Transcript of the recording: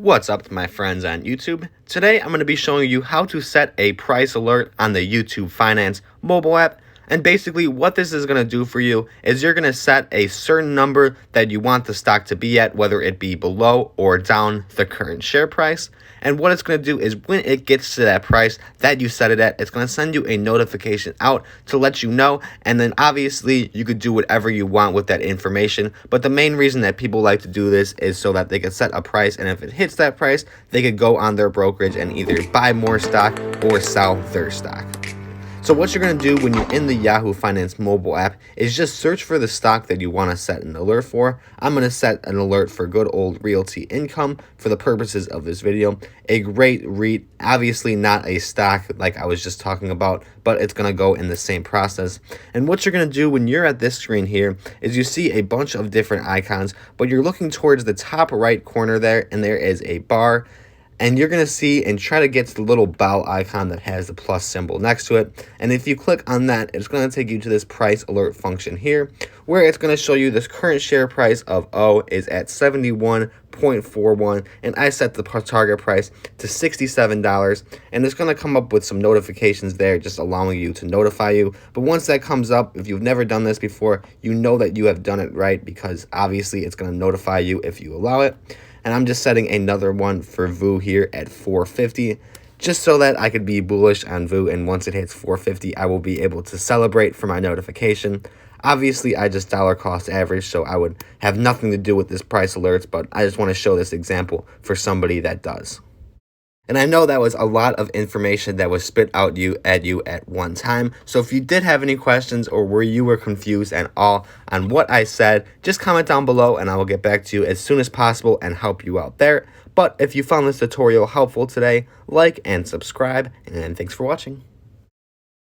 What's up, my friends on YouTube? Today I'm going to be showing you how to set a price alert on the YouTube Finance mobile app. And basically what this is going to do for you is you're going to set a certain number that you want the stock to be at, whether it be below or down the current share price. And what it's going to do is when it gets to that price that you set it at, it's going to send you a notification out to let you know. And then obviously you could do whatever you want with that information. But the main reason that people like to do this is so that they can set a price. And if it hits that price, they could go on their brokerage and either buy more stock or sell their stock. So what you're going to do when you're in the Yahoo Finance mobile app is just search for the stock that you want to set an alert for. I'm going to set an alert for good old Realty Income for the purposes of this video. A great REIT, obviously not a stock like I was just talking about, but it's going to go in the same process. And what you're going to do when you're at this screen here is you see a bunch of different icons, but you're looking towards the top right corner there, and there is a bar. And you're going to see and try to get to the little bell icon that has the plus symbol next to it. And if you click on that, it's going to take you to this price alert function here, where it's going to show you this current share price of O is at 71.41, and I set the target price to $67, and it's going to come up with some notifications there just allowing you to notify you. But once that comes up, if you've never done this before, you know that you have done it right, because obviously it's going to notify you if you allow it. And I'm just setting another one for VU here at 450, just so that I could be bullish on VU, and once it hits 450, I will be able to celebrate for my notification. Obviously, I just dollar cost average, so I would have nothing to do with this price alerts, but I just want to show this example for somebody that does. And I know that was a lot of information that was spit out at you at one time. So if you did have any questions or where you were confused at all on what I said, just comment down below and I will get back to you as soon as possible and help you out there. But if you found this tutorial helpful today, like and subscribe, and thanks for watching.